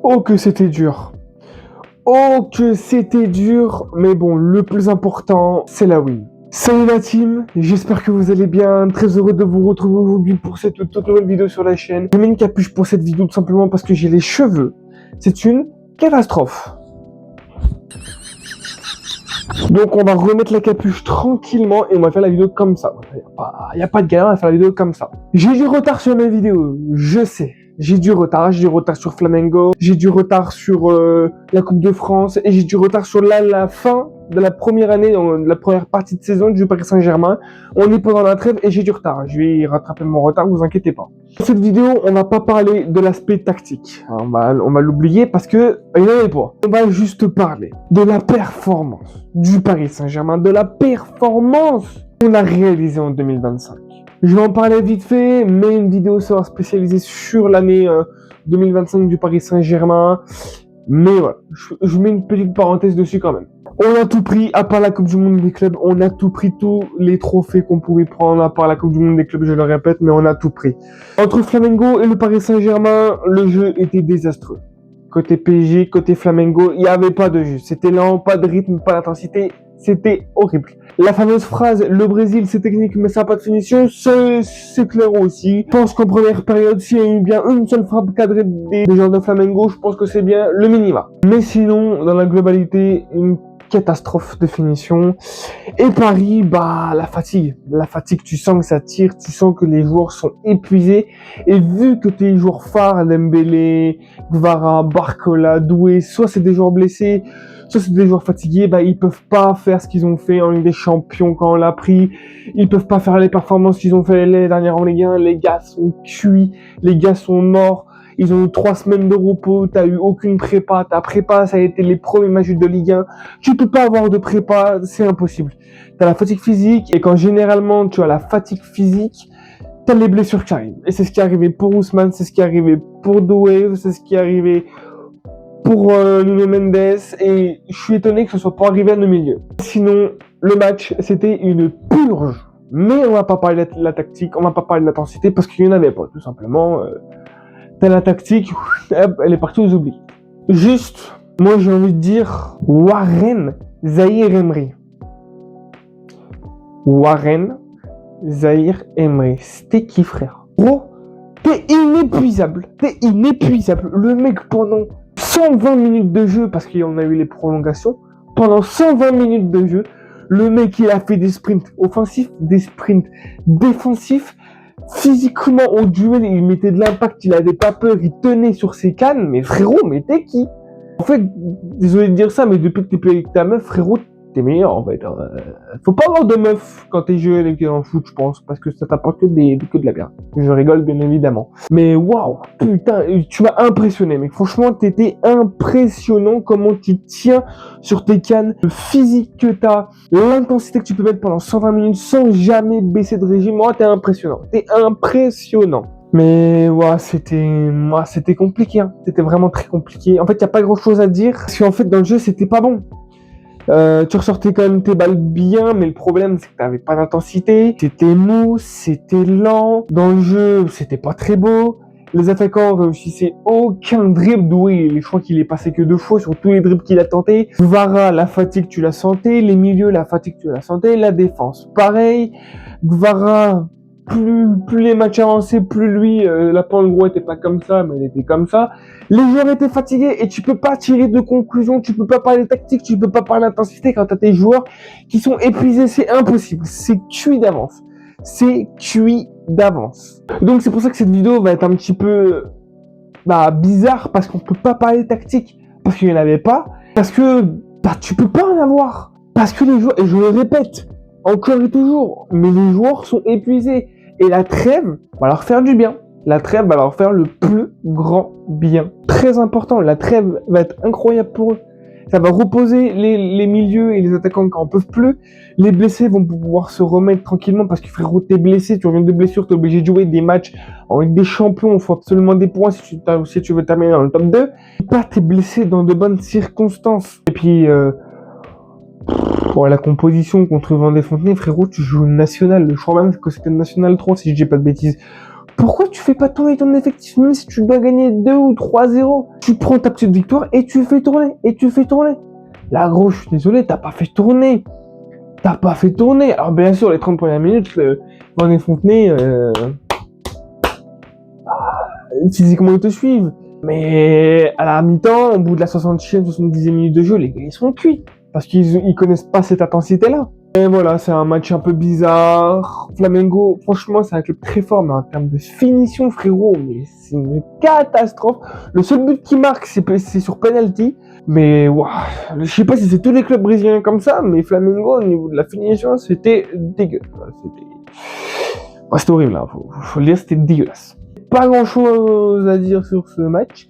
Oh que c'était dur. Oh que c'était dur. Mais bon, le plus important, c'est la win. Salut la team, j'espère que vous allez bien. Très heureux de vous retrouver aujourd'hui pour cette toute nouvelle vidéo sur la chaîne. J'ai mis une capuche pour cette vidéo tout simplement parce que j'ai les cheveux. C'est une catastrophe. Donc on va remettre la capuche tranquillement et on va faire la vidéo comme ça. Il n'y a pas de galère, on va faire la vidéo comme ça. J'ai du retard sur mes vidéos, je sais. J'ai du retard sur Flamengo, j'ai du retard sur la Coupe de France et j'ai du retard sur la fin de la première année, la première partie de saison du Paris Saint-Germain. On est pendant la trêve et j'ai du retard. Je vais rattraper mon retard, vous inquiétez pas. Dans cette vidéo, on va pas parler de l'aspect tactique. On va l'oublier parce que il n'y en avait pas. On va juste parler de la performance du Paris Saint-Germain, de la performance qu'on a réalisée en 2025. Je vais en parler vite fait, mais une vidéo sera spécialisée sur l'année 2025 du Paris Saint-Germain. Mais voilà, je mets une petite parenthèse dessus quand même. On a tout pris, à part la Coupe du Monde des clubs, on a tout pris, tous les trophées qu'on pouvait prendre, à part la Coupe du Monde des clubs, je le répète, mais on a tout pris. Entre Flamengo et le Paris Saint-Germain, le jeu était désastreux. Côté PSG, côté Flamengo, il n'y avait pas de jeu. C'était lent, pas de rythme, pas d'intensité. C'était horrible. La fameuse phrase, le Brésil c'est technique mais ça n'a pas de finition, c'est clair aussi. Je pense qu'en première période, s'il y a eu bien une seule frappe cadrée des joueurs de Flamengo, je pense que c'est bien le minima. Mais sinon, dans la globalité, une catastrophe de finition. Et Paris, la fatigue, tu sens que ça tire, tu sens que les joueurs sont épuisés. Et vu que tes joueurs phares, Dembélé, Gvara, Barcola, Doué, soit c'est des joueurs blessés, soit c'est des joueurs fatigués, ils peuvent pas faire ce qu'ils ont fait en Ligue des Champions quand on l'a pris. Ils peuvent pas faire les performances qu'ils ont fait les dernières en Ligue 1. Les gars sont cuits, les gars sont morts. Ils ont eu 3 semaines de repos, t'as eu aucune prépa, ta prépa, ça a été les premiers matchs de Ligue 1. Tu peux pas avoir de prépa, c'est impossible. T'as la fatigue physique, et quand généralement tu as la fatigue physique, t'as les blessures qui arrivent. Et c'est ce qui est arrivé pour Ousmane, c'est ce qui est arrivé pour Doué, c'est ce qui est arrivé pour Nuno Mendes, et je suis étonné que ce soit pas arrivé à nos milieux. Sinon, le match, c'était une purge. Mais on va pas parler de la tactique, on va pas parler de l'intensité, parce qu'il y en avait pas, tout simplement. T'as la tactique, elle est partie aux oublis. Juste, moi j'ai envie de dire Warren Zahir Emery. Warren Zahir Emery. C'était qui, frère? Gros, t'es inépuisable. Le mec, pendant 120 minutes de jeu, parce qu'on a eu les prolongations, pendant 120 minutes de jeu, le mec il a fait des sprints offensifs, des sprints défensifs. Physiquement au duel, il mettait de l'impact, il avait pas peur, il tenait sur ses cannes, mais frérot, mais t'es qui? En fait, désolé de dire ça, mais depuis que t'es plus avec ta meuf, frérot, t'es meilleur en fait. Faut pas avoir de meuf quand t'es jeune et que t'es dans le foot, je pense, parce que ça t'apporte que de la merde. Je rigole bien évidemment. Mais waouh, putain, tu m'as impressionné, mec. Franchement, t'étais impressionnant comment tu tiens sur tes cannes, le physique que t'as, l'intensité que tu peux mettre pendant 120 minutes sans jamais baisser de régime. Moi, t'es impressionnant. Mais c'était compliqué, hein. C'était vraiment très compliqué. En fait, il n'y a pas grand chose à dire. Parce qu'en fait, dans le jeu, c'était pas bon. Tu ressortais quand même tes balles bien, mais le problème, c'est que t'avais pas d'intensité. C'était mou, c'était lent. Dans le jeu, c'était pas très beau. Les attaquants réussissaient aucun dribble. Doué, je crois qu'il est passé que 2 fois sur tous les dribbles qu'il a tenté. Gvara, la fatigue, tu la sentais. Les milieux, la fatigue, tu la sentais. La défense, pareil. Gvara, plus les matchs avançaient, plus lui, la pente gros était pas comme ça, mais elle était comme ça. Les joueurs étaient fatigués et tu peux pas tirer de conclusion, tu peux pas parler tactique, tu peux pas parler d'intensité quand t'as tes joueurs qui sont épuisés, c'est impossible. C'est cuit d'avance. Donc c'est pour ça que cette vidéo va être un petit peu bizarre, parce qu'on peut pas parler tactique, parce qu'il y en avait pas, parce que tu peux pas en avoir, parce que les joueurs, et je le répète encore et toujours, mais les joueurs sont épuisés et la trêve va leur faire du bien. La trêve va leur faire le plus grand bien. Très important, la trêve va être incroyable pour eux. Ça va reposer les milieux et les attaquants quand on peut plus. Les blessés vont pouvoir se remettre tranquillement parce que frérot, t'es blessé, tu reviens de blessure, t'es obligé de jouer des matchs en Ligue des Champions, il faut absolument des points si tu veux terminer dans le top 2. T'es blessé dans de bonnes circonstances. Et puis, pour la composition contre Vendée Fontenay, frérot, tu joues le national. Je crois même que c'était le national 3 si je dis pas de bêtises. Pourquoi tu fais pas tourner ton effectif, même si tu dois gagner 2 ou 3-0? Tu prends ta petite victoire et tu fais tourner, Là, gros, je suis désolé, t'as pas fait tourner. Alors, bien sûr, les 30 premières minutes, Van et Fontenay, physiquement, ils te suivent. Mais à la mi-temps, au bout de la 60e, 70e minute de jeu, les gars, ils sont cuits. Parce qu'ils connaissent pas cette intensité-là. Et voilà, c'est un match un peu bizarre. Flamengo, franchement, c'est un club très fort, mais en termes de finition, frérot, mais c'est une catastrophe. Le seul but qui marque, c'est sur penalty. Mais waouh, je sais pas si c'est tous les clubs brésiliens comme ça, mais Flamengo, au niveau de la finition, c'était dégueu. C'était horrible, hein. Faut le dire, c'était dégueulasse. Pas grand chose à dire sur ce match.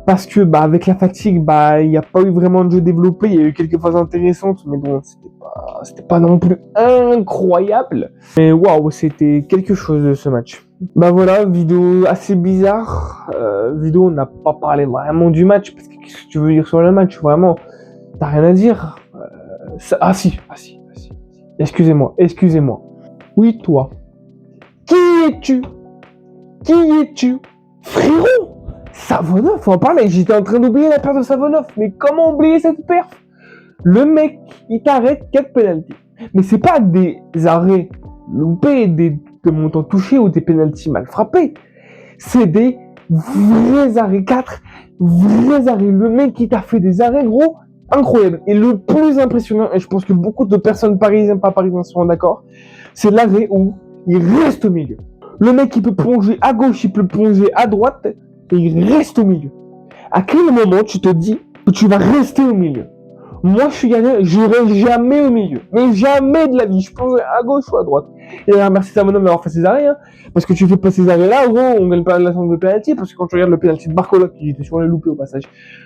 Parce que avec la fatigue, il n'y a pas eu vraiment de jeu développé. Il y a eu quelques phases intéressantes, mais bon, c'était pas non plus incroyable. Mais waouh, c'était quelque chose de ce match. Voilà, vidéo assez bizarre. On n'a pas parlé vraiment du match, parce que qu'est-ce que tu veux dire sur le match? Vraiment, t'as rien à dire. Si. Excusez-moi. Oui, toi. Qui es-tu? Frérot! Savonov, faut en parler, j'étais en train d'oublier la perf de Savonov, mais comment oublier cette perf? Le mec, il t'arrête 4 pénaltys. Mais c'est pas des arrêts loupés, des montants touchés ou des pénaltys mal frappés. C'est des vrais arrêts, 4 vrais arrêts. Le mec, il t'a fait des arrêts, gros, incroyables. Et le plus impressionnant, et je pense que beaucoup de personnes parisiennes, pas parisiennes seront d'accord, c'est l'arrêt où il reste au milieu. Le mec, il peut plonger à gauche, il peut plonger à droite, et il reste au milieu. À quel moment tu te dis que tu vas rester au milieu? Moi, je suis gagné, je reste jamais au milieu. Mais jamais de la vie. Je plonge à gauche ou à droite. Et merci Savonov d'avoir fait ces arrêts, hein. Parce que tu fais pas ces arrêts-là, gros, on gagne pas la séance de penalty. Parce que quand tu regardes le penalty de Barcola, qui était sur les loupés au passage,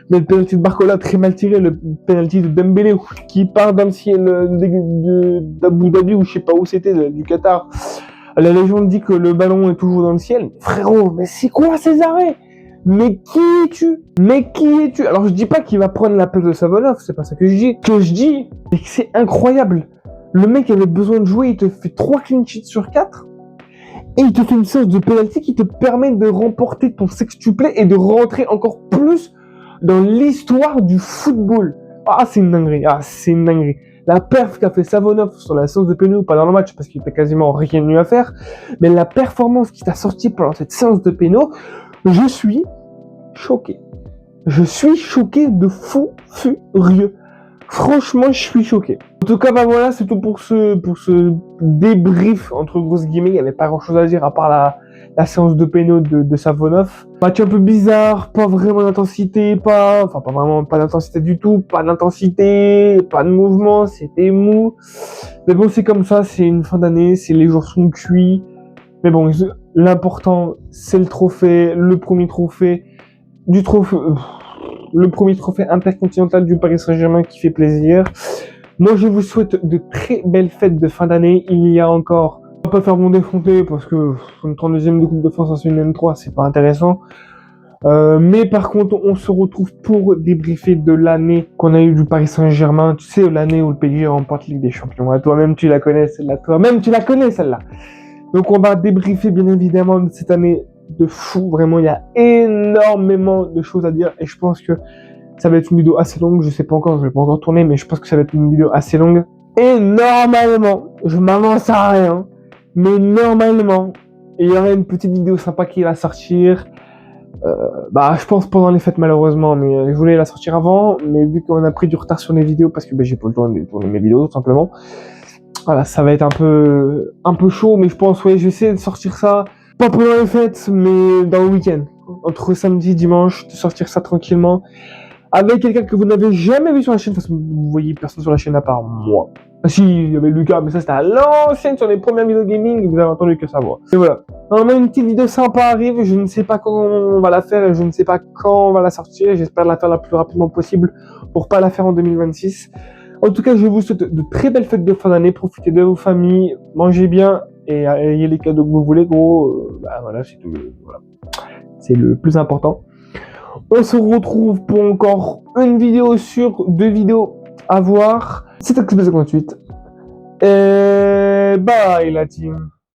mais le penalty de Barcola très mal tiré, le penalty de Dembélé qui part d'un ciel d'Abu Dhabi ou je sais pas où c'était, du Qatar. La légende dit que le ballon est toujours dans le ciel. Frérot, mais c'est quoi ces arrêts? Mais qui es-tu? Alors je dis pas qu'il va prendre la place de Savonov, c'est pas ça que je dis. Ce que je dis, c'est que c'est incroyable. Le mec avait besoin de jouer, il te fait 3 clean sheets sur 4. Et il te fait une séance de penalty qui te permet de remporter ton sextuplé et de rentrer encore plus dans l'histoire du football. C'est une dinguerie. La perf qu'a fait Savonov sur la séance de péno, pas dans le match parce qu'il était quasiment rien eu à faire, mais la performance qui t'a sorti pendant cette séance de péno, je suis choqué. Je suis choqué de fou furieux. Franchement, je suis choqué. En tout cas, voilà, c'est tout pour ce débrief, entre grosses guillemets. Il n'y avait pas grand chose à dire à part la séance de péno de Savonov. Match un peu bizarre, pas vraiment d'intensité, pas d'intensité du tout, pas d'intensité, pas de mouvement, c'était mou. Mais bon, c'est comme ça, c'est une fin d'année, les joueurs sont cuits. Mais bon, l'important, c'est le trophée, le premier trophée intercontinental du Paris Saint-Germain qui fait plaisir. Moi, je vous souhaite de très belles fêtes de fin d'année. Il y a encore, on va pas faire mon défonté parce que une 32e de Coupe de France en une N3, c'est pas intéressant. Mais par contre, on se retrouve pour débriefer de l'année qu'on a eu du Paris Saint-Germain. Tu sais, l'année où le PSG remporte Ligue des Champions. Toi-même, tu la connais celle-là. Donc, on va débriefer bien évidemment de cette année de fou. Vraiment, il y a énormément de choses à dire et je pense que ça va être une vidéo assez longue. Je sais pas encore, je vais pas encore tourner, mais je pense que ça va être une vidéo assez longue. Et normalement, je m'avance à rien, mais normalement, il y aura une petite vidéo sympa qui va sortir. Je pense pendant les fêtes malheureusement, mais je voulais la sortir avant, mais vu qu'on a pris du retard sur les vidéos parce que j'ai pas le temps de tourner mes vidéos tout simplement. Voilà, ça va être un peu chaud, mais je pense, je vais essayer de sortir ça, pas pendant les fêtes, mais dans le week-end. Entre samedi et dimanche, de sortir ça tranquillement, avec quelqu'un que vous n'avez jamais vu sur la chaîne, parce que vous voyez personne sur la chaîne à part moi. Si, il y avait Lucas, mais ça c'était à l'ancienne sur les premières vidéos gaming, vous avez entendu que ça voit. Et voilà. Normalement, une petite vidéo sympa arrive, je ne sais pas quand on va la faire et je ne sais pas quand on va la sortir, j'espère la faire la plus rapidement possible pour pas la faire en 2026. En tout cas, je vous souhaite de très belles fêtes de fin d'année. Profitez de vos familles, mangez bien et ayez les cadeaux que vous voulez, gros. Voilà, c'est tout. Voilà. C'est le plus important. On se retrouve pour encore une vidéo sur 2 vidéos à voir. C'est XP58. Et bye la team.